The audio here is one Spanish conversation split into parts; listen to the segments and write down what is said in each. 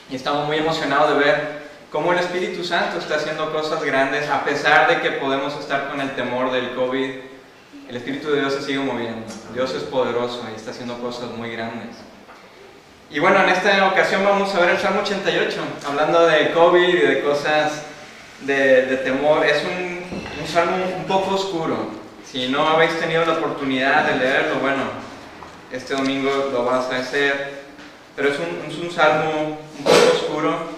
Y estamos muy emocionados de ver cómo el Espíritu Santo está haciendo cosas grandes, a pesar de que podemos estar con el temor del COVID. El Espíritu de Dios se sigue moviendo. Dios es poderoso y está haciendo cosas muy grandes. Y bueno, en esta ocasión vamos a ver el Salmo 88, hablando de COVID y de cosas de temor. Es un salmo un poco oscuro. Si no habéis tenido la oportunidad de leerlo, bueno, este domingo lo vas a hacer. Pero es un salmo un poco oscuro,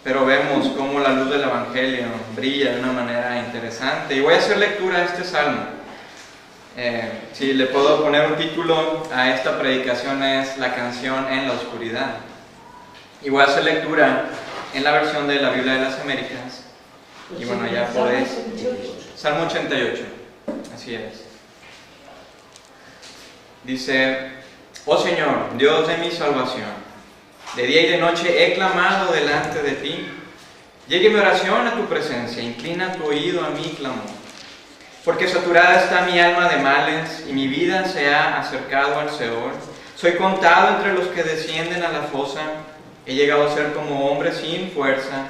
pero vemos cómo la luz del Evangelio brilla de una manera interesante. Y voy a hacer lectura a este salmo. Si le puedo poner un título a esta predicación, es La canción en la oscuridad. Y voy a hacer lectura en la versión de la Biblia de las Américas. Y bueno, ya podéis. Salmo 88, así es. Dice: Oh Señor, Dios de mi salvación, de día y de noche he clamado delante de ti. Llegue mi oración a tu presencia, inclina tu oído a mi clamor. Porque saturada está mi alma de males, y mi vida se ha acercado al Seol. Soy contado entre los que descienden a la fosa. He llegado a ser como hombre sin fuerza,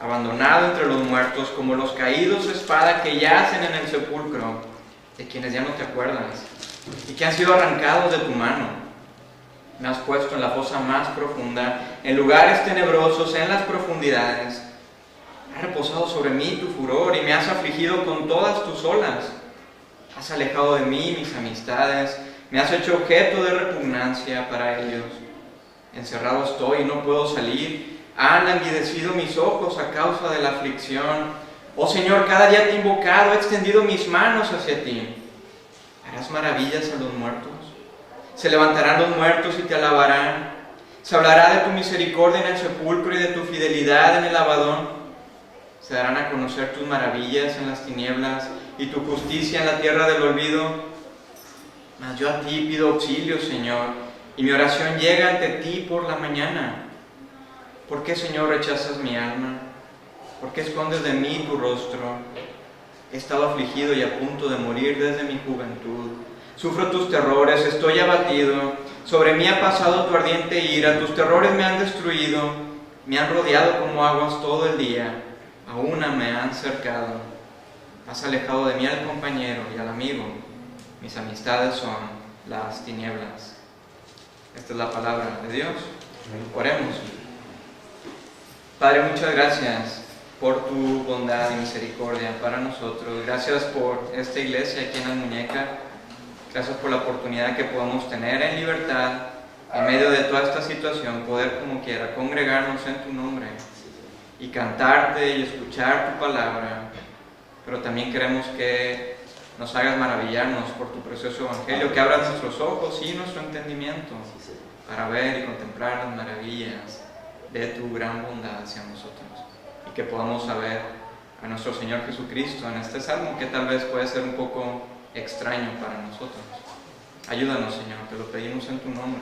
abandonado entre los muertos, como los caídos de espada que yacen en el sepulcro, de quienes ya no te acuerdas, y que han sido arrancados de tu mano. Me has puesto en la fosa más profunda, en lugares tenebrosos, en las profundidades. Has reposado sobre mí tu furor y me has afligido con todas tus olas. Has alejado de mí mis amistades, me has hecho objeto de repugnancia para ellos. Encerrado estoy y no puedo salir. Han languidecido mis ojos a causa de la aflicción. Oh Señor, cada día te he invocado, he extendido mis manos hacia ti. ¿Harás maravillas a los muertos? Se levantarán los muertos y te alabarán. Se hablará de tu misericordia en el sepulcro y de tu fidelidad en el abadón. Se darán a conocer tus maravillas en las tinieblas y tu justicia en la tierra del olvido. Mas yo a ti pido auxilio, Señor, y mi oración llega ante ti por la mañana. ¿Por qué, Señor, rechazas mi alma? ¿Por qué escondes de mí tu rostro? He estado afligido y a punto de morir desde mi juventud. Sufro tus terrores, estoy abatido. Sobre mí ha pasado tu ardiente ira, tus terrores me han destruido. Me han rodeado como aguas todo el día. A una me han cercado. Has alejado de mí al compañero y al amigo. Mis amistades son las tinieblas. Esta es la palabra de Dios. Oremos. Padre, muchas gracias por tu bondad y misericordia para nosotros. Gracias por esta iglesia aquí en La Muñeca. Gracias por la oportunidad que podamos tener en libertad, en medio de toda esta situación, poder como quiera congregarnos en tu nombre y cantarte y escuchar tu palabra. Pero también queremos que nos hagas maravillarnos por tu precioso evangelio, que abras nuestros ojos y nuestro entendimiento para ver y contemplar las maravillas de tu gran bondad hacia nosotros, y que podamos saber a nuestro Señor Jesucristo en este salmo, que tal vez puede ser un poco extraño para nosotros. Ayúdanos, Señor, te lo pedimos en tu nombre.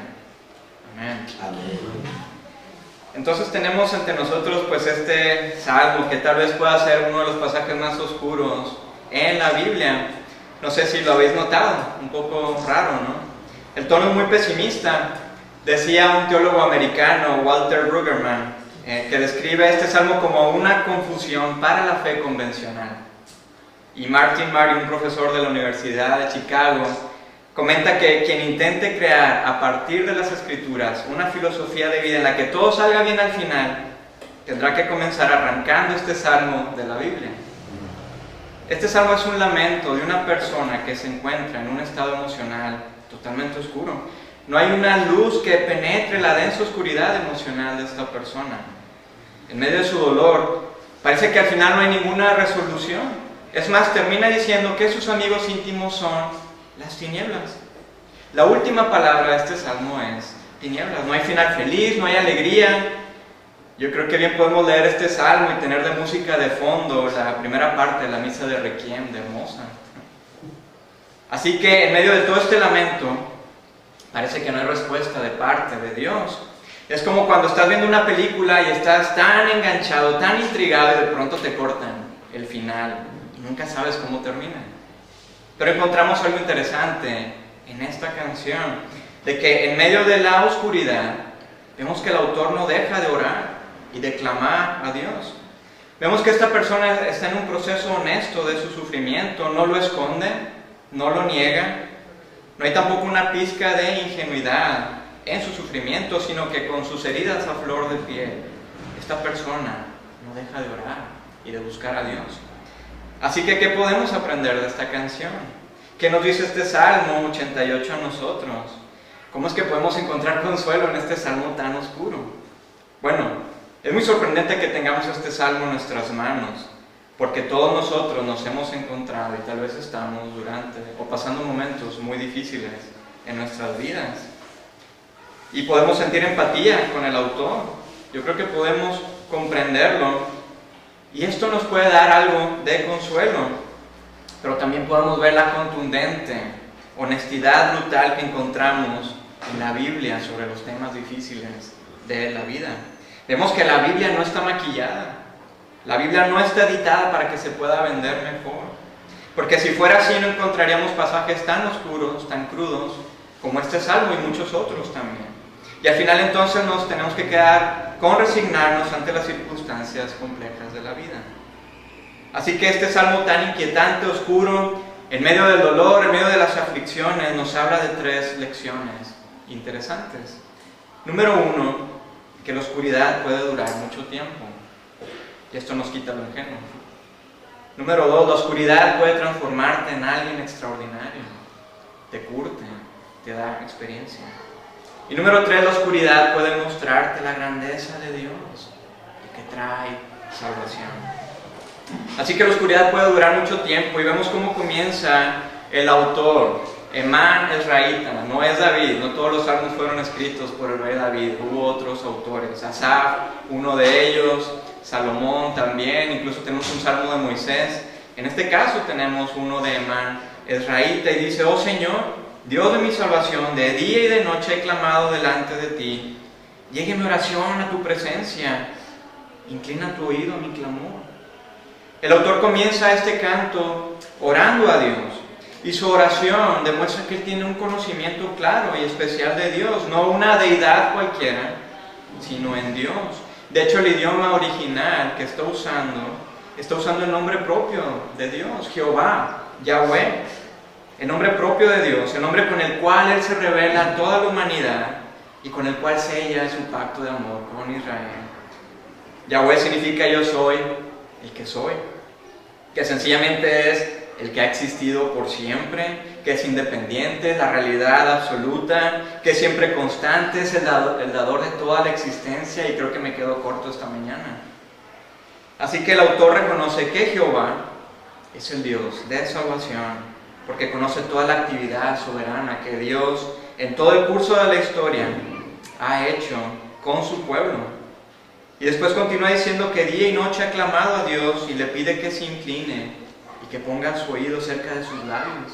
Amén. Amén. Entonces tenemos ante nosotros pues este salmo, que tal vez pueda ser uno de los pasajes más oscuros en la Biblia. No sé si lo habéis notado, un poco raro, ¿no? El tono es muy pesimista. Decía un teólogo americano, Walter Brueggemann, que describe este salmo como una confusión para la fe convencional. Y Martin Murray, un profesor de la Universidad de Chicago, comenta que quien intente crear a partir de las Escrituras una filosofía de vida en la que todo salga bien al final, tendrá que comenzar arrancando este salmo de la Biblia. Este salmo es un lamento de una persona que se encuentra en un estado emocional totalmente oscuro. No hay una luz que penetre la densa oscuridad emocional de esta persona. En medio de su dolor, parece que al final no hay ninguna resolución. Es más, termina diciendo que sus amigos íntimos son las tinieblas. La última palabra de este salmo es tinieblas. No hay final feliz, no hay alegría. Yo creo que bien podemos leer este salmo y tener de música de fondo la primera parte de la misa de Requiem de Mozart. Así que en medio de todo este lamento, parece que no hay respuesta de parte de Dios. Es como cuando estás viendo una película y estás tan enganchado, tan intrigado, y de pronto te cortan el final y nunca sabes cómo termina. Pero encontramos algo interesante en esta canción, de que en medio de la oscuridad vemos que el autor no deja de orar y de clamar a Dios. Vemos que esta persona está en un proceso honesto de su sufrimiento, no lo esconde, no lo niega, no hay tampoco una pizca de ingenuidad en su sufrimiento, sino que con sus heridas a flor de piel, esta persona no deja de orar y de buscar a Dios. Así que, ¿qué podemos aprender de esta canción? ¿Qué nos dice este Salmo 88 a nosotros? ¿Cómo es que podemos encontrar consuelo en este salmo tan oscuro? Bueno, es muy sorprendente que tengamos este salmo en nuestras manos, porque todos nosotros nos hemos encontrado y tal vez estamos durante o pasando momentos muy difíciles en nuestras vidas. Y podemos sentir empatía con el autor. Yo creo que podemos comprenderlo y esto nos puede dar algo de consuelo, pero también podemos ver la contundente honestidad brutal que encontramos en la Biblia sobre los temas difíciles de la vida. Vemos que la Biblia no está maquillada, la Biblia no está editada para que se pueda vender mejor, porque si fuera así no encontraríamos pasajes tan oscuros, tan crudos, como este salmo y muchos otros también. Y al final entonces nos tenemos que quedar con resignarnos ante las circunstancias complejas de la vida. Así que este salmo tan inquietante, oscuro, en medio del dolor, en medio de las aflicciones, nos habla de 3 lecciones interesantes. Número 1, que la oscuridad puede durar mucho tiempo, y esto nos quita lo ingenuo. Número 2, la oscuridad puede transformarte en alguien extraordinario, te curte, te da experiencia. Y número 3, la oscuridad puede mostrarte la grandeza de Dios y que trae salvación. Así que la oscuridad puede durar mucho tiempo y vemos cómo comienza el autor, Emán Ezraíta, no es David, no todos los salmos fueron escritos por el rey David, hubo otros autores, Asaf, uno de ellos, Salomón también, incluso tenemos un salmo de Moisés. En este caso tenemos uno de Emán Ezraíta y dice: oh Señor, Dios de mi salvación, de día y de noche he clamado delante de ti, llegue mi oración a tu presencia, inclina tu oído a mi clamor. El autor comienza este canto orando a Dios. Y su oración demuestra que él tiene un conocimiento claro y especial de Dios, no una deidad cualquiera, sino en Dios. De hecho, el idioma original que está usando el nombre propio de Dios, Jehová, Yahweh, el nombre propio de Dios, el nombre con el cual Él se revela a toda la humanidad y con el cual sella su pacto de amor con Israel. Yahweh significa yo soy el que soy, que sencillamente es el que ha existido por siempre, que es independiente, la realidad absoluta, que es siempre constante, es el dador de toda la existencia, y creo que me quedo corto esta mañana. Así que el autor reconoce que Jehová es el Dios de salvación, porque conoce toda la actividad soberana que Dios en todo el curso de la historia ha hecho con su pueblo. Y después continúa diciendo que día y noche ha clamado a Dios y le pide que se incline y que ponga su oído cerca de sus labios.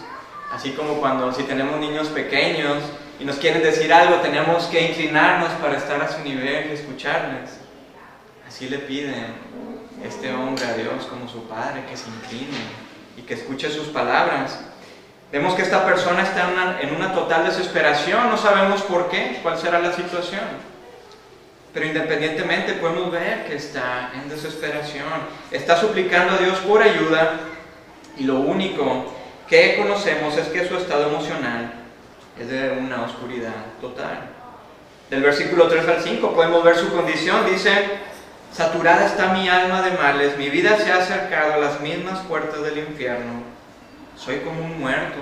Así como cuando si tenemos niños pequeños y nos quieren decir algo, tenemos que inclinarnos para estar a su nivel y escucharles. Así le pide este hombre a Dios como su padre, que se incline y que escuche sus palabras. Vemos que esta persona está en una total desesperación, no sabemos por qué, cuál será la situación. Pero independientemente podemos ver que está en desesperación, está suplicando a Dios por ayuda, y lo único que conocemos es que su estado emocional es de una oscuridad total. Del versículo 3 al 5 podemos ver su condición, dice: saturada está mi alma de males, mi vida se ha acercado a las mismas puertas del infierno, soy como un muerto,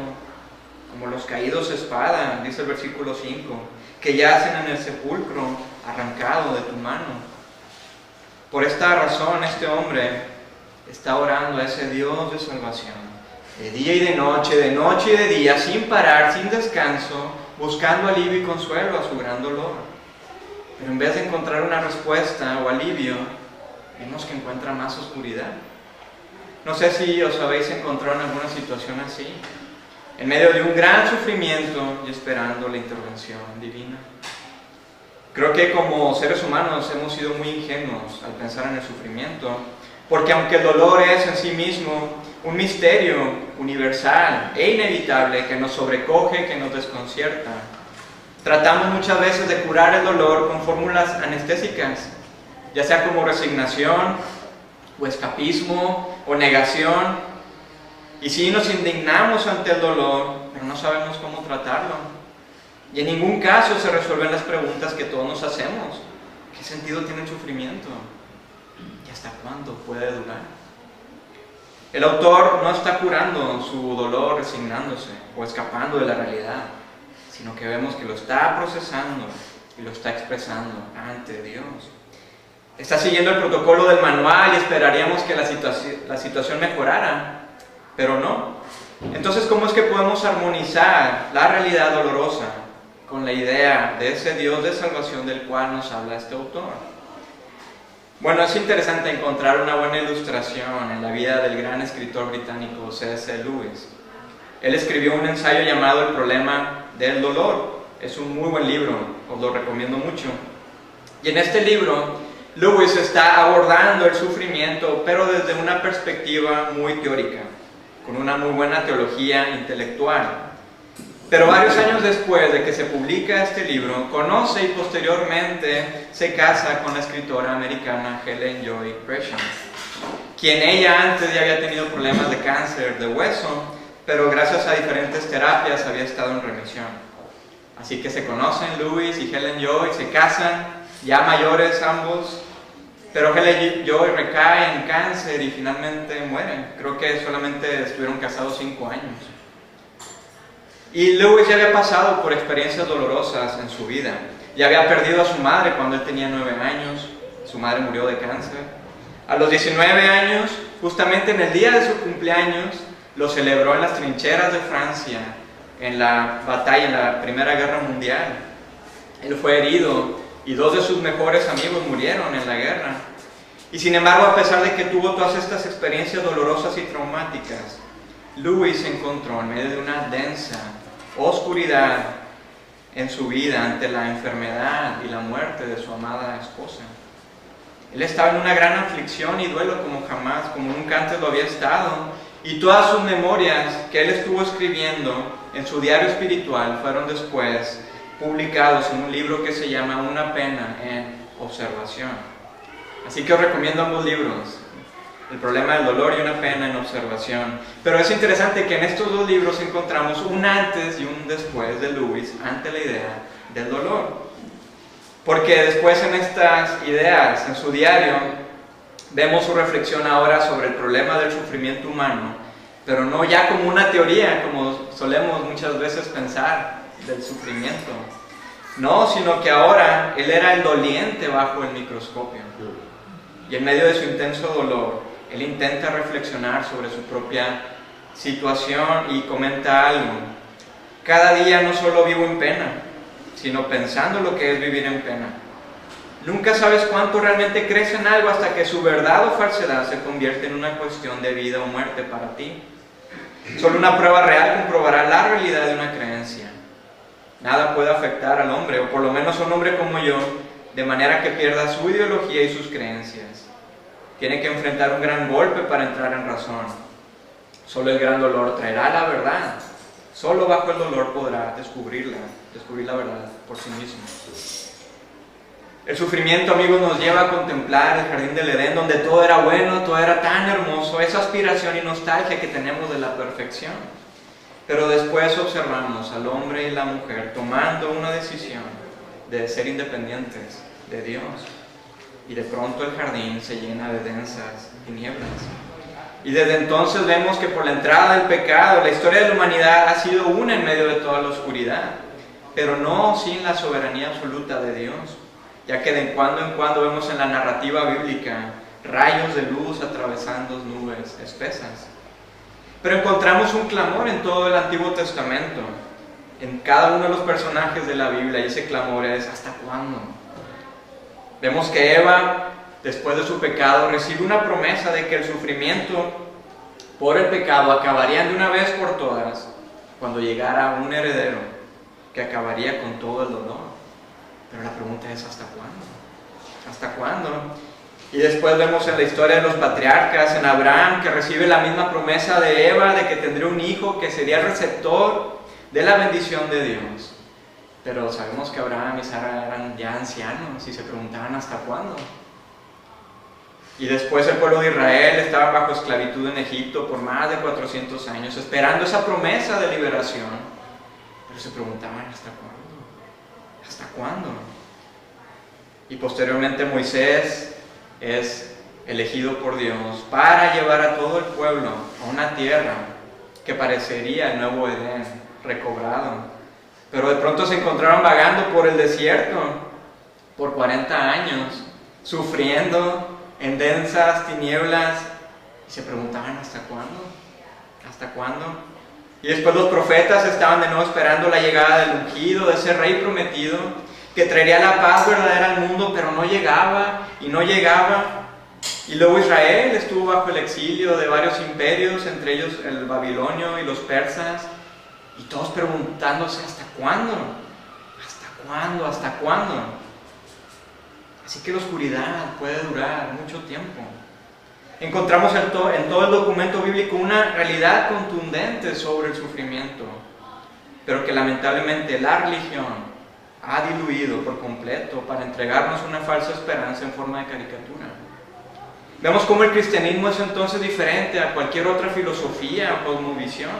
como los caídos de espada, dice el versículo 5, que yacen en el sepulcro, arrancado de tu mano. Por esta razón este hombre está orando a ese Dios de salvación, de día y de noche y de día, sin parar, sin descanso, buscando alivio y consuelo a su gran dolor. Pero en vez de encontrar una respuesta o alivio, vemos que encuentra más oscuridad. No sé si os habéis encontrado en alguna situación así, en medio de un gran sufrimiento y esperando la intervención divina. Creo que como seres humanos hemos sido muy ingenuos al pensar en el sufrimiento, porque aunque el dolor es en sí mismo un misterio universal e inevitable que nos sobrecoge, que nos desconcierta, Tratamos muchas veces de curar el dolor con fórmulas anestésicas, ya sea como resignación, o escapismo, o negación. Y sí, nos indignamos ante el dolor, pero no sabemos cómo tratarlo. Y en ningún caso se resuelven las preguntas que todos nos hacemos. ¿Qué sentido tiene el sufrimiento? ¿Y hasta cuándo puede durar? El autor no está curando su dolor resignándose o escapando de la realidad, sino que vemos que lo está procesando y lo está expresando ante Dios. Está siguiendo el protocolo del manual y esperaríamos que la situación mejorara, pero no. Entonces, ¿cómo es que podemos armonizar la realidad dolorosa con la idea de ese Dios de salvación del cual nos habla este autor? Bueno, es interesante encontrar una buena ilustración en la vida del gran escritor británico C.S. Lewis. Él escribió un ensayo llamado El problema del dolor. Es un muy buen libro, os lo recomiendo mucho. Y en este libro, Lewis está abordando el sufrimiento, pero desde una perspectiva muy teórica, con una muy buena teología intelectual. Pero varios años después de que se publica este libro, conoce y posteriormente se casa con la escritora americana Helen Joy Gresham, quien ella antes ya había tenido problemas de cáncer de hueso, pero gracias a diferentes terapias había estado en remisión. Así que se conocen Lewis y Helen Joy, se casan, ya mayores ambos, pero Helen Joy recae en cáncer y finalmente mueren. Creo que solamente estuvieron casados 5 años. Y Lewis ya había pasado por experiencias dolorosas en su vida. Ya había perdido a su madre cuando él tenía 9 años. Su madre murió de cáncer. A los 19 años, justamente en el día de su cumpleaños, lo celebró en las trincheras de Francia, en la batalla, en la Primera Guerra Mundial. Él fue herido y 2 de sus mejores amigos murieron en la guerra. Y sin embargo, a pesar de que tuvo todas estas experiencias dolorosas y traumáticas, Lewis se encontró en medio de una densa oscuridad en su vida ante la enfermedad y la muerte de su amada esposa. Él estaba en una gran aflicción y duelo como jamás, como nunca antes lo había estado, y todas sus memorias que él estuvo escribiendo en su diario espiritual fueron después publicados en un libro que se llama Una pena en observación. Así que os recomiendo ambos libros, El problema del dolor y Una pena en observación. Pero es interesante que en estos 2 libros encontramos un antes y un después de Lewis ante la idea del dolor. Porque después en estas ideas, en su diario, vemos su reflexión ahora sobre el problema del sufrimiento humano, pero no ya como una teoría, como solemos muchas veces pensar del sufrimiento. No, sino que ahora él era el doliente bajo el microscopio. Y en medio de su intenso dolor, él intenta reflexionar sobre su propia situación y comenta algo. Cada día no solo vivo en pena, sino pensando lo que es vivir en pena. Nunca sabes cuánto realmente crees en algo hasta que su verdad o falsedad se convierte en una cuestión de vida o muerte para ti. Solo una prueba real comprobará la realidad de una creencia. Nada puede afectar al hombre, o por lo menos a un hombre como yo, de manera que pierda su ideología y sus creencias. Tiene que enfrentar un gran golpe para entrar en razón. Solo el gran dolor traerá la verdad. Solo bajo el dolor podrá descubrir la verdad por sí mismo. El sufrimiento, amigos, nos lleva a contemplar el jardín del Edén, donde todo era bueno, todo era tan hermoso, esa aspiración y nostalgia que tenemos de la perfección. Pero después observamos al hombre y la mujer tomando una decisión de ser independientes de Dios. Y de pronto el jardín se llena de densas tinieblas. Y desde entonces vemos que por la entrada del pecado, la historia de la humanidad ha sido una en medio de toda la oscuridad, pero no sin la soberanía absoluta de Dios, ya que de cuando en cuando vemos en la narrativa bíblica rayos de luz atravesando nubes espesas. Pero encontramos un clamor en todo el Antiguo Testamento, en cada uno de los personajes de la Biblia, y ese clamor es: ¿hasta cuándo? Vemos que Eva, después de su pecado, recibe una promesa de que el sufrimiento por el pecado acabaría de una vez por todas cuando llegara un heredero que acabaría con todo el dolor. Pero la pregunta es: ¿hasta cuándo? ¿Hasta cuándo? Y después vemos en la historia de los patriarcas, en Abraham, que recibe la misma promesa de Eva de que tendría un hijo que sería el receptor de la bendición de Dios. Pero sabemos que Abraham y Sara eran ya ancianos y se preguntaban ¿hasta cuándo? Y después el pueblo de Israel estaba bajo esclavitud en Egipto por más de 400 años, esperando esa promesa de liberación. Pero se preguntaban ¿hasta cuándo? ¿Hasta cuándo? Y posteriormente Moisés es elegido por Dios para llevar a todo el pueblo a una tierra que parecería el nuevo Edén, recobrado. Pero de pronto se encontraron vagando por el desierto por 40 años, sufriendo en densas tinieblas, y se preguntaban ¿hasta cuándo? ¿Hasta cuándo? Y después los profetas estaban de nuevo esperando la llegada del ungido, de ese rey prometido, que traería la paz verdadera al mundo, pero no llegaba y no llegaba. Y luego Israel estuvo bajo el exilio de varios imperios, entre ellos el babilonio y los persas, y todos preguntándose ¿hasta cuándo? ¿Hasta cuándo? ¿Hasta cuándo? Así que la oscuridad puede durar mucho tiempo. Encontramos en todo el documento bíblico una realidad contundente sobre el sufrimiento, pero que lamentablemente la religión ha diluido por completo para entregarnos una falsa esperanza en forma de caricatura. Vemos cómo el cristianismo es entonces diferente a cualquier otra filosofía o cosmovisión,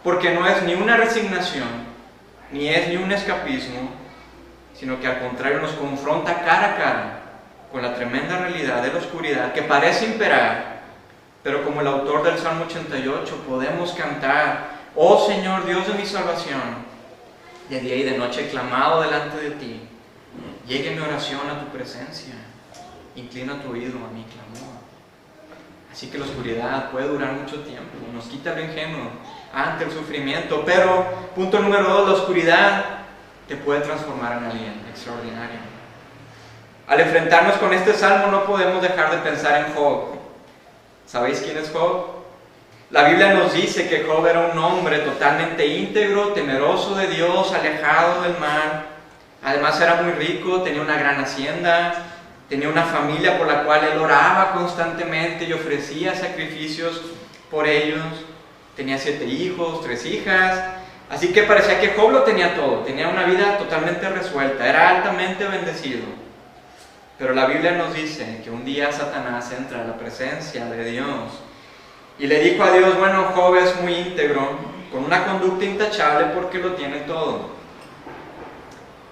porque no es ni una resignación, ni es ni un escapismo, sino que al contrario nos confronta cara a cara con la tremenda realidad de la oscuridad que parece imperar, pero como el autor del Salmo 88 podemos cantar: oh Señor, Dios de mi salvación, de día y de noche he clamado delante de ti, llegue mi oración a tu presencia, inclina tu oído a mi clamor. Así que la oscuridad puede durar mucho tiempo, nos quita lo ingenuo ante el sufrimiento, pero punto número 2, la oscuridad te puede transformar en alguien extraordinario. Al enfrentarnos con este salmo no podemos dejar de pensar en Job. ¿Sabéis quién es Job? La Biblia nos dice que Job era un hombre totalmente íntegro, temeroso de Dios, alejado del mal. Además era muy rico, tenía una gran hacienda, tenía una familia por la cual él oraba constantemente y ofrecía sacrificios por ellos. Tenía 7 hijos, 3 hijas. Así que parecía que Job lo tenía todo, tenía una vida totalmente resuelta, era altamente bendecido. Pero la Biblia nos dice que un día Satanás entra a la presencia de Dios y le dijo a Dios: bueno, Job es muy íntegro, con una conducta intachable porque lo tiene todo.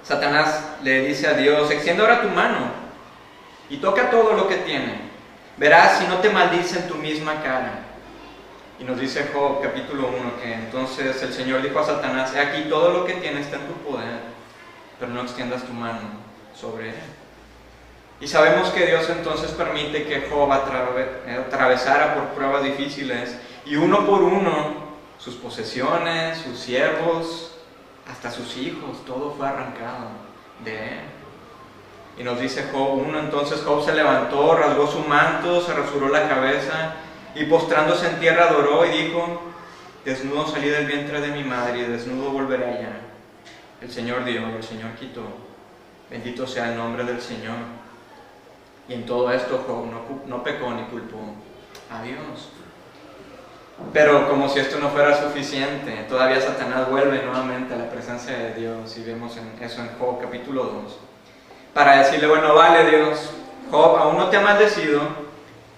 Satanás le dice a Dios: extiende ahora tu mano y toca todo lo que tiene, verás si no te maldice en tu misma cara. Y nos dice Job capítulo 1 que entonces el Señor dijo a Satanás: he aquí todo lo que tiene está en tu poder, pero no extiendas tu mano sobre él. Y sabemos que Dios entonces permite que Job atravesara por pruebas difíciles, y uno por uno sus posesiones, sus siervos, hasta sus hijos, todo fue arrancado de él. Y nos dice Job 1, entonces Job se levantó, rasgó su manto, se rasuró la cabeza y postrándose en tierra adoró y dijo: desnudo salí del vientre de mi madre y desnudo volveré allá. El Señor dio y el Señor quitó, bendito sea el nombre del Señor. Y en todo esto Job no pecó ni culpó a Dios. Pero como si esto no fuera suficiente, todavía Satanás vuelve nuevamente a la presencia de Dios, y vemos eso en Job capítulo 2, para decirle: bueno, vale Dios, Job aún no te ha maldecido,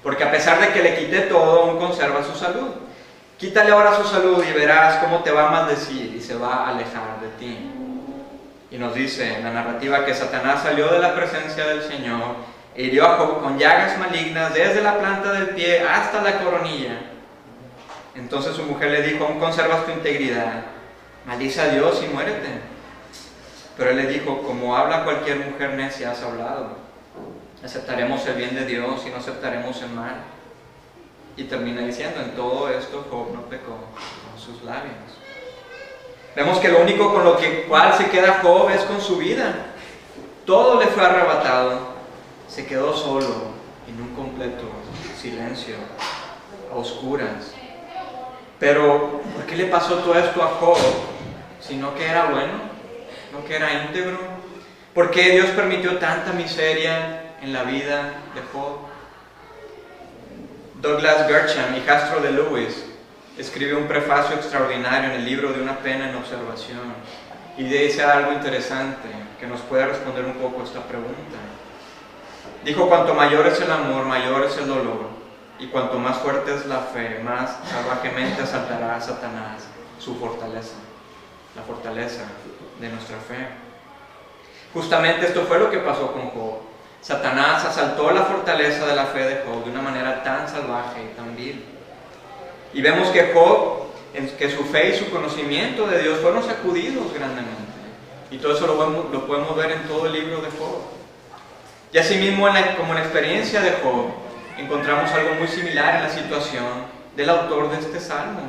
porque a pesar de que le quité todo, aún conserva su salud. Quítale ahora su salud y verás cómo te va a maldecir y se va a alejar de ti. Y nos dice en la narrativa que Satanás salió de la presencia del Señor e hirió a Job con llagas malignas desde la planta del pie hasta la coronilla. Entonces su mujer le dijo: aún conservas tu integridad, maldice a Dios y muérete. Pero él le dijo: como habla cualquier mujer necia has hablado. Aceptaremos el bien de Dios y no aceptaremos el mal. Y termina diciendo: en todo esto Job no pecó con sus labios. Vemos que lo único con lo cual se queda Job es con su vida. Todo le fue arrebatado. Se quedó solo en un completo silencio, a oscuras. Pero ¿por qué le pasó todo esto a Job? Si no que era bueno, no que era íntegro. ¿Por qué Dios permitió tanta miseria en la vida de Job? Douglas Gershom, hijastro de Lewis, escribe un prefacio extraordinario en el libro de Una pena en observación. Y dice algo interesante que nos puede responder un poco esta pregunta. Dijo, cuanto mayor es el amor, mayor es el dolor, y cuanto más fuerte es la fe, más salvajemente asaltará a Satanás su fortaleza, la fortaleza de nuestra fe. Justamente esto fue lo que pasó con Job. Satanás asaltó la fortaleza de la fe de Job de una manera tan salvaje y tan vil. Y vemos que Job, que su fe y su conocimiento de Dios fueron sacudidos grandemente. Y todo eso lo podemos ver en todo el libro de Job. Y asimismo, como en la experiencia de Job, encontramos algo muy similar en la situación del autor de este salmo.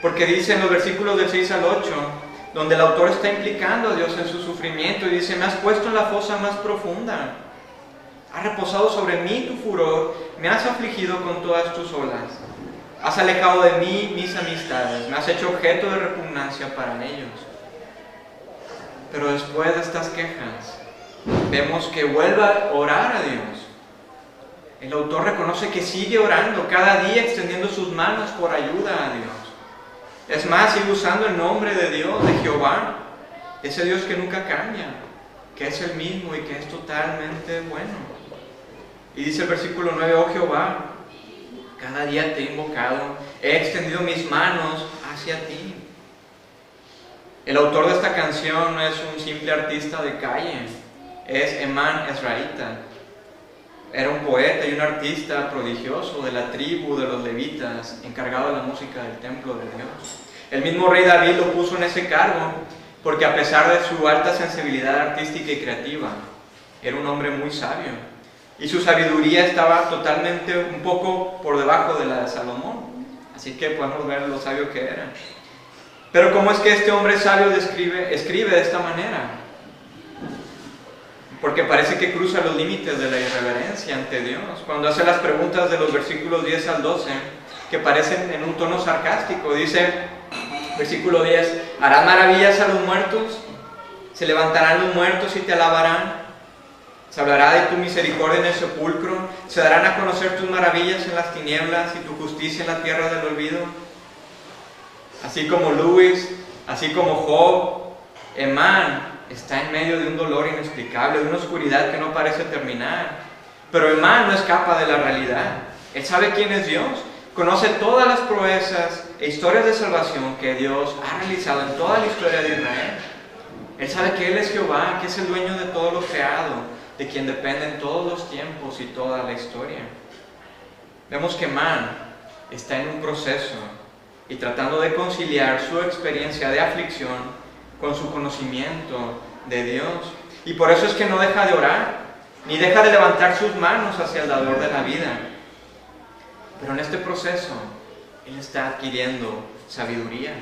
Porque dice en los versículos del 6 al 8, donde el autor está implicando a Dios en su sufrimiento, y dice, me has puesto en la fosa más profunda, has reposado sobre mí tu furor, me has afligido con todas tus olas, has alejado de mí mis amistades, me has hecho objeto de repugnancia para ellos. Pero después de estas quejas, vemos que vuelve a orar a Dios. El autor reconoce que sigue orando cada día, extendiendo sus manos por ayuda a Dios. Es más, sigue usando el nombre de Dios, de Jehová, ese Dios que nunca cambia, que es el mismo y que es totalmente bueno. Y dice el versículo 9, oh Jehová, cada día te he invocado, he extendido mis manos hacia ti. El autor de esta canción no es un simple artista de calle, es Emán Ezraíta. Era un poeta y un artista prodigioso de la tribu de los levitas, encargado de la música del templo de Dios. El mismo rey David lo puso en ese cargo porque, a pesar de su alta sensibilidad artística y creativa, era un hombre muy sabio, y su sabiduría estaba totalmente un poco por debajo de la de Salomón. Así que podemos ver lo sabio que era. Pero ¿cómo es que este hombre sabio escribe de esta manera? Porque parece que cruza los límites de la irreverencia ante Dios. Cuando hace las preguntas de los versículos 10 al 12, que parecen en un tono sarcástico, dice, versículo 10, ¿harán maravillas a los muertos? ¿Se levantarán los muertos y te alabarán? ¿Se hablará de tu misericordia en el sepulcro? ¿Se darán a conocer tus maravillas en las tinieblas y tu justicia en la tierra del olvido? Así como Luis, así como Job, Emán está en medio de un dolor inexplicable, de una oscuridad que no parece terminar. Pero Emán no escapa de la realidad. Él sabe quién es Dios, conoce todas las proezas e historias de salvación que Dios ha realizado en toda la historia de Israel. Él sabe que Él es Jehová, que es el dueño de todo lo creado, de quien dependen todos los tiempos y toda la historia. Vemos que Emán está en un proceso y tratando de conciliar su experiencia de aflicción con su conocimiento de Dios. Y por eso es que no deja de orar, ni deja de levantar sus manos hacia el dador de la vida. Pero en este proceso, él está adquiriendo sabiduría.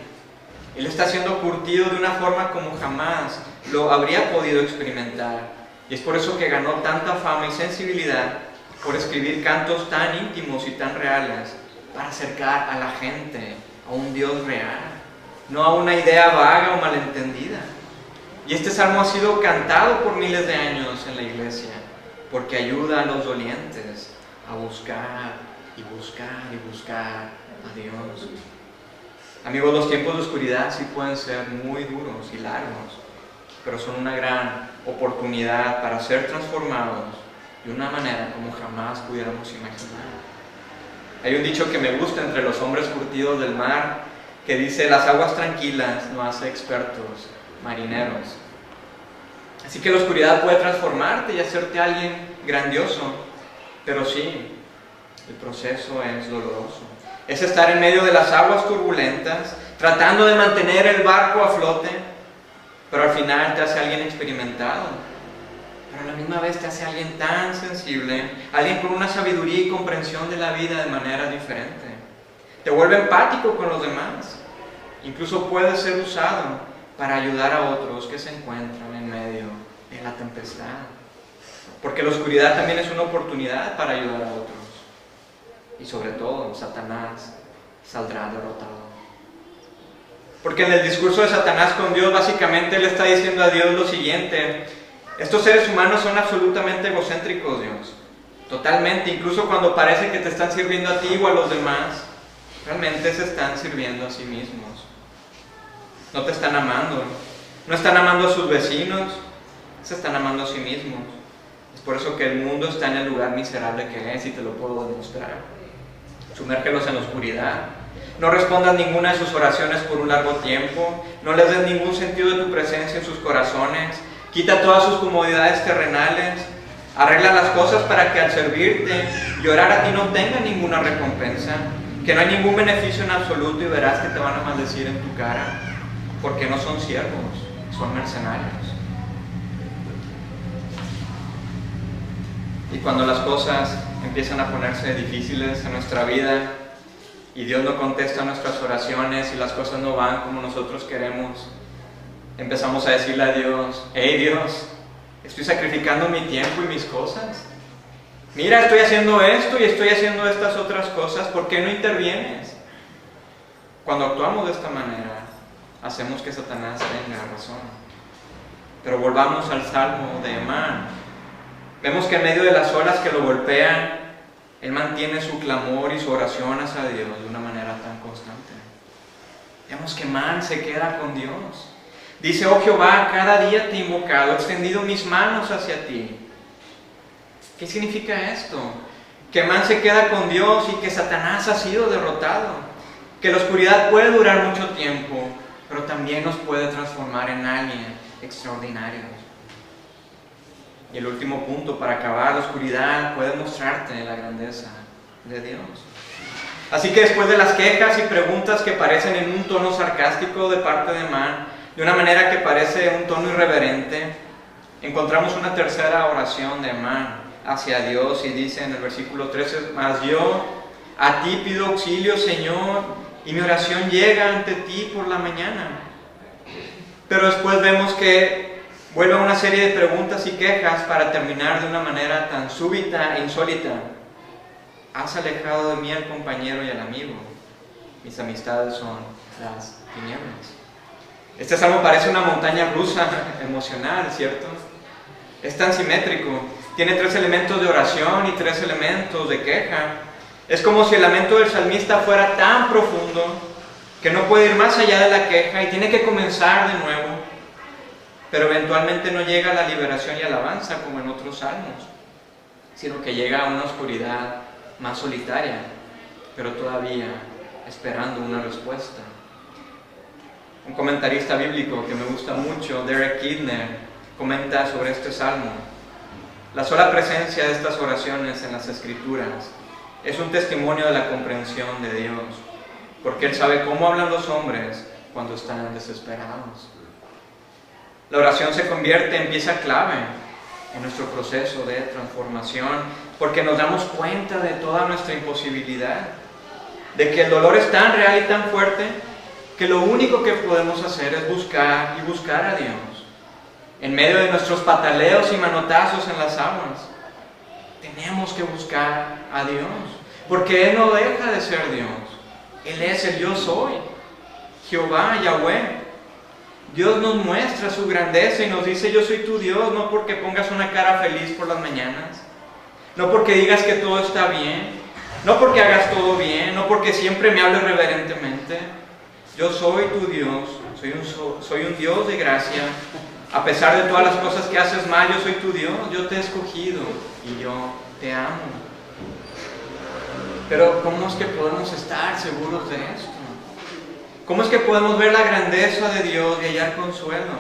Él está siendo curtido de una forma como jamás lo habría podido experimentar. Y es por eso que ganó tanta fama y sensibilidad por escribir cantos tan íntimos y tan reales para acercar a la gente a un Dios real, no a una idea vaga o malentendida. Y este salmo ha sido cantado por miles de años en la iglesia porque ayuda a los dolientes a buscar y buscar y buscar a Dios. Amigos, los tiempos de oscuridad sí pueden ser muy duros y largos, pero son una gran oportunidad para ser transformados de una manera como jamás pudiéramos imaginar. Hay un dicho que me gusta entre los hombres curtidos del mar que dice, las aguas tranquilas no hace expertos marineros. Así que la oscuridad puede transformarte y hacerte alguien grandioso, pero sí, el proceso es doloroso. Es estar en medio de las aguas turbulentas, tratando de mantener el barco a flote, pero al final te hace alguien experimentado. Pero a la misma vez te hace alguien tan sensible, alguien con una sabiduría y comprensión de la vida de manera diferente. Te vuelve empático con los demás. Incluso puedes ser usado para ayudar a otros que se encuentran en medio de la tempestad. Porque la oscuridad también es una oportunidad para ayudar a otros. Y sobre todo, Satanás saldrá derrotado. Porque en el discurso de Satanás con Dios, básicamente él está diciendo a Dios lo siguiente: estos seres humanos son absolutamente egocéntricos, Dios. Totalmente, incluso cuando parece que te están sirviendo a ti o a los demás, realmente se están sirviendo a sí mismos. No te están amando, no están amando a sus vecinos, se están amando a sí mismos. Es por eso que el mundo está en el lugar miserable que es, y te lo puedo demostrar. Sumérgelos en la oscuridad. No respondas ninguna de sus oraciones por un largo tiempo. No les des ningún sentido de tu presencia en sus corazones. Quita todas sus comodidades terrenales. Arregla las cosas para que al servirte y orar a ti no tenga ninguna recompensa. Que no hay ningún beneficio en absoluto, y verás que te van a maldecir en tu cara. Porque no son siervos, son mercenarios. Y cuando las cosas empiezan a ponerse difíciles en nuestra vida y Dios no contesta nuestras oraciones y las cosas no van como nosotros queremos, empezamos a decirle a Dios: hey Dios, estoy sacrificando mi tiempo y mis cosas. Mira, estoy haciendo esto y estoy haciendo estas otras cosas, ¿por qué no intervienes? Cuando actuamos de esta manera, hacemos que Satanás tenga razón. Pero volvamos al Salmo de Emán. Vemos que en medio de las olas que lo golpean, él mantiene su clamor y su oración hacia Dios de una manera tan constante. Vemos que Emán se queda con Dios. Dice: oh Jehová, cada día te he invocado, he extendido mis manos hacia ti. ¿Qué significa esto? Que Emán se queda con Dios y que Satanás ha sido derrotado. Que la oscuridad puede durar mucho tiempo, pero también nos puede transformar en alguien extraordinario. Y el último punto para acabar: la oscuridad puede mostrarte la grandeza de Dios. Así que después de las quejas y preguntas que parecen en un tono sarcástico de parte de Emán, de una manera que parece un tono irreverente, encontramos una tercera oración de Emán hacia Dios, y dice en el versículo 13: mas yo a ti pido auxilio, Señor, y mi oración llega ante ti por la mañana. Pero después vemos que vuelve a una serie de preguntas y quejas para terminar de una manera tan súbita e insólita: has alejado de mí al compañero y al amigo, mis amistades son las tinieblas. Este salmo parece una montaña rusa emocional, ¿cierto? Es tan simétrico, tiene 3 elementos de oración y 3 elementos de queja. Es como si el lamento del salmista fuera tan profundo que no puede ir más allá de la queja y tiene que comenzar de nuevo. Pero eventualmente no llega a la liberación y alabanza como en otros salmos, sino que llega a una oscuridad más solitaria, pero todavía esperando una respuesta. Un comentarista bíblico que me gusta mucho, Derek Kidner, comenta sobre este salmo: la sola presencia de estas oraciones en las Escrituras es un testimonio de la comprensión de Dios, porque Él sabe cómo hablan los hombres cuando están desesperados. La oración se convierte en pieza clave en nuestro proceso de transformación, porque nos damos cuenta de toda nuestra imposibilidad, de que el dolor es tan real y tan fuerte que lo único que podemos hacer es buscar y buscar a Dios. En medio de nuestros pataleos y manotazos en las aguas, tenemos que buscar a Dios, porque Él no deja de ser Dios. Él es el yo soy, Jehová, Yahweh. Dios nos muestra su grandeza y nos dice: yo soy tu Dios, no porque pongas una cara feliz por las mañanas, no porque digas que todo está bien, no porque hagas todo bien, no porque siempre me hables reverentemente. Yo soy tu Dios, soy un Dios de gracia. A pesar de todas las cosas que haces mal, yo soy tu Dios, yo te he escogido y yo te amo. Pero ¿cómo es que podemos estar seguros de esto? ¿Cómo es que podemos ver la grandeza de Dios y hallar consuelo?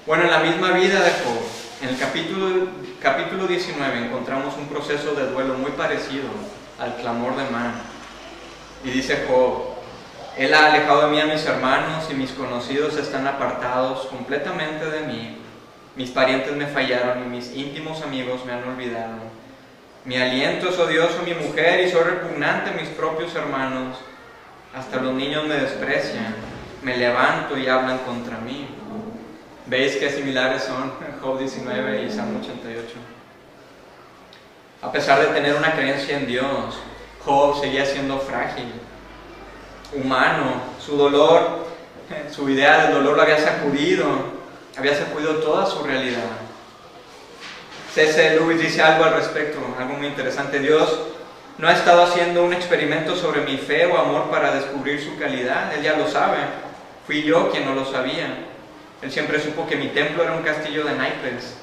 Bueno, en la misma vida de Job, en el capítulo 19, encontramos un proceso de duelo muy parecido al clamor de Emán. Y dice Job: Él ha alejado de mí a mis hermanos y mis conocidos están apartados completamente de mí. Mis parientes me fallaron y mis íntimos amigos me han olvidado. Mi aliento es odioso a mi mujer y soy repugnante a mis propios hermanos. Hasta los niños me desprecian, me levanto y hablan contra mí. ¿Veis qué similares son Job 19 y Salmo 88? A pesar de tener una creencia en Dios, Job seguía siendo frágil, humano. Su dolor, su idea del dolor lo había sacudido toda su realidad. C.S. Lewis dice algo al respecto, algo muy interesante: Dios no ha estado haciendo un experimento sobre mi fe o amor para descubrir su calidad. Él ya lo sabe. Fui yo quien no lo sabía. Él siempre supo que mi templo era un castillo de naipes.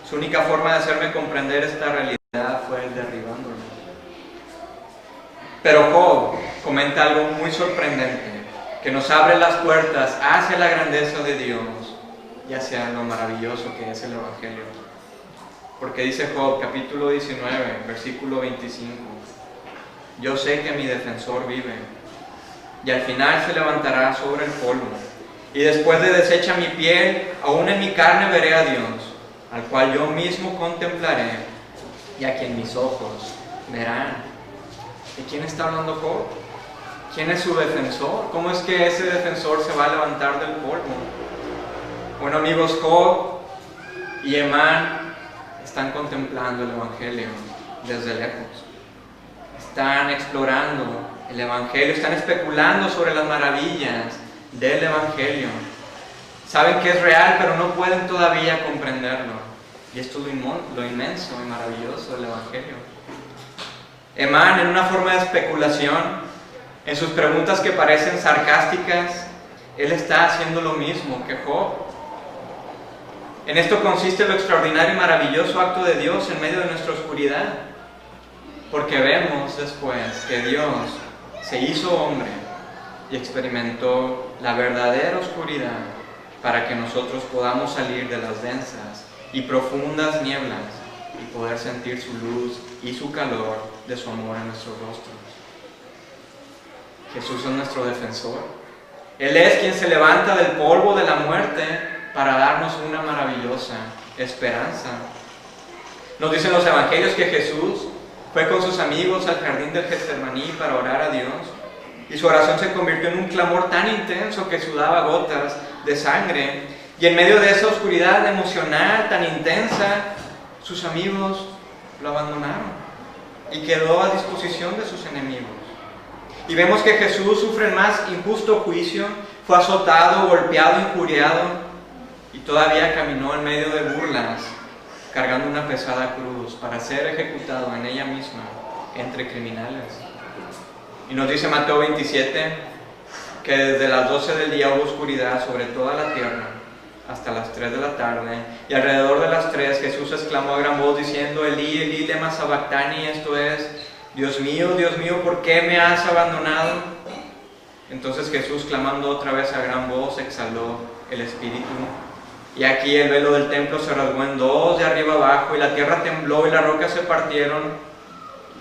Su única forma de hacerme comprender esta realidad fue el derribándolo. Pero Job comenta algo muy sorprendente, que nos abre las puertas hacia la grandeza de Dios y hacia lo maravilloso que es el Evangelio. Porque dice Job, capítulo 19, versículo 25, yo sé que mi defensor vive, y al final se levantará sobre el polvo, y después de deshecha mi piel, aún en mi carne veré a Dios, al cual yo mismo contemplaré, y a quien mis ojos verán. ¿De quién está hablando Job? ¿Quién es su defensor? ¿Cómo es que ese defensor se va a levantar del polvo? Bueno, amigos, Job y Emán están contemplando el Evangelio desde lejos. Están explorando el Evangelio, están especulando sobre las maravillas del Evangelio. Saben que es real, pero no pueden todavía comprenderlo. Y esto es lo inmenso y maravilloso del Evangelio. Emán, en una forma de especulación, en sus preguntas que parecen sarcásticas, él está haciendo lo mismo que Job. En esto consiste lo extraordinario y maravilloso acto de Dios en medio de nuestra oscuridad, porque vemos después que Dios se hizo hombre y experimentó la verdadera oscuridad para que nosotros podamos salir de las densas y profundas nieblas y poder sentir su luz y su calor de su amor en nuestros rostros. Jesús es nuestro defensor. Él es quien se levanta del polvo de la muerte para darnos una maravillosa esperanza. Nos dicen los evangelios que Jesús fue con sus amigos al jardín del Getsemaní para orar a Dios, y su oración se convirtió en un clamor tan intenso que sudaba gotas de sangre, y en medio de esa oscuridad emocional tan intensa, sus amigos lo abandonaron y quedó a disposición de sus enemigos. Y vemos que Jesús sufre el más injusto juicio, fue azotado, golpeado, injuriado, y todavía caminó en medio de burlas, cargando una pesada cruz para ser ejecutado en ella misma entre criminales. Y nos dice Mateo 27 que desde las 12 del día hubo oscuridad sobre toda la tierra hasta las 3 de la tarde, y alrededor de las 3 Jesús exclamó a gran voz diciendo: Elí, Elí, lema sabactani, esto es: Dios mío, ¿por qué me has abandonado? Entonces Jesús, clamando otra vez a gran voz, exhaló el espíritu. Y aquí el velo del templo se rasgó en dos, de arriba abajo, y la tierra tembló, y las rocas se partieron,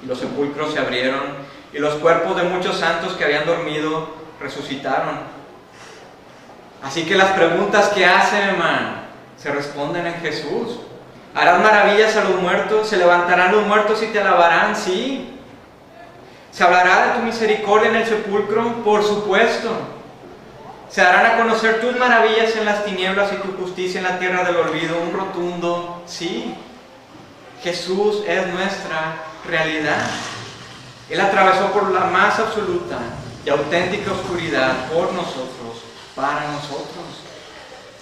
y los sepulcros se abrieron, y los cuerpos de muchos santos que habían dormido resucitaron. Así que las preguntas que hace Emán se responden en Jesús. ¿Harás maravillas a los muertos? ¿Se levantarán los muertos y te alabarán? Sí. ¿Se hablará de tu misericordia en el sepulcro? Por supuesto. ¿Se darán a conocer tus maravillas en las tinieblas y tu justicia en la tierra del olvido? Un rotundo sí. Jesús es nuestra realidad. Él atravesó por la más absoluta y auténtica oscuridad por nosotros, para nosotros.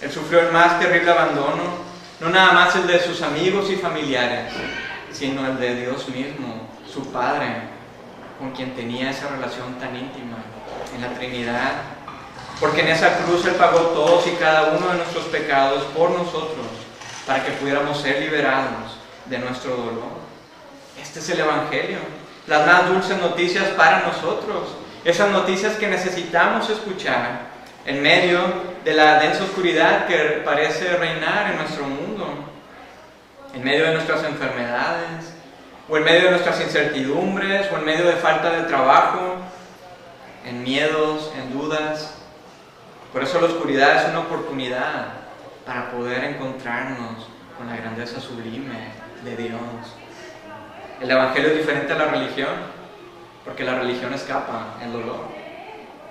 Él sufrió el más terrible abandono, no nada más el de sus amigos y familiares, sino el de Dios mismo, su Padre, con quien tenía esa relación tan íntima en la Trinidad. Porque en esa cruz Él pagó todos y cada uno de nuestros pecados por nosotros, para que pudiéramos ser liberados de nuestro dolor. Este es el Evangelio, las más dulces noticias para nosotros, esas noticias que necesitamos escuchar en medio de la densa oscuridad que parece reinar en nuestro mundo, en medio de nuestras enfermedades, o en medio de nuestras incertidumbres, o en medio de falta de trabajo, en miedos, en dudas. Por eso la oscuridad es una oportunidad para poder encontrarnos con la grandeza sublime de Dios. El Evangelio es diferente a la religión, porque la religión escapa el dolor.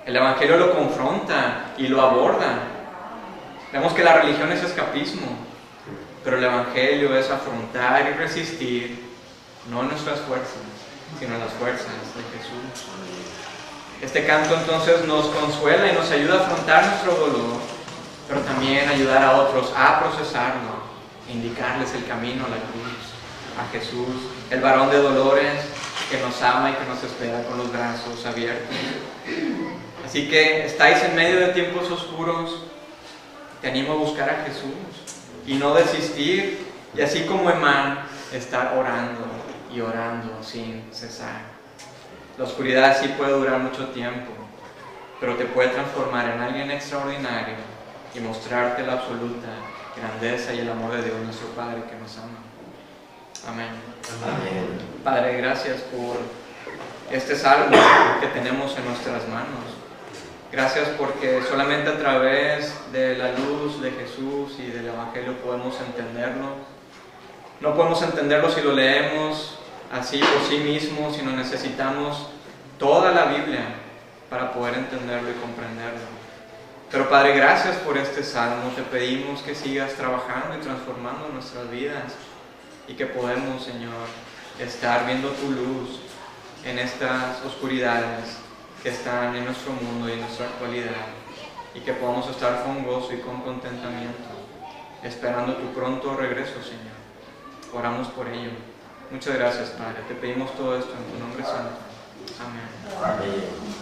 El Evangelio lo confronta y lo aborda. Vemos que la religión es escapismo, pero el Evangelio es afrontar y resistir, no nuestras fuerzas, sino las fuerzas de Jesús. Este canto entonces nos consuela y nos ayuda a afrontar nuestro dolor, pero también ayudar a otros a procesarlo e indicarles el camino a la cruz, a Jesús, el varón de dolores que nos ama y que nos espera con los brazos abiertos. Así que estáis en medio de tiempos oscuros, Te animo a buscar a Jesús y no desistir, y así como Emán, estar orando y orando sin cesar. La oscuridad sí puede durar mucho tiempo, pero te puede transformar en alguien extraordinario y mostrarte la absoluta grandeza y el amor de Dios, nuestro Padre que nos ama. Amén. Amén. Padre, gracias por este salmo que tenemos en nuestras manos. Gracias porque solamente a través de la luz de Jesús y del Evangelio podemos entenderlo. No podemos entenderlo si lo leemos así por sí mismo, sino necesitamos toda la Biblia para poder entenderlo y comprenderlo. Pero Padre, gracias por este salmo. Te pedimos que sigas trabajando y transformando nuestras vidas y que podemos, Señor, estar viendo tu luz en estas oscuridades que están en nuestro mundo y en nuestra actualidad, y que podamos estar con gozo y con contentamiento, esperando tu pronto regreso, Señor. Oramos por ello. Muchas gracias, Padre. Te pedimos todo esto en tu nombre santo. Amén. Amén.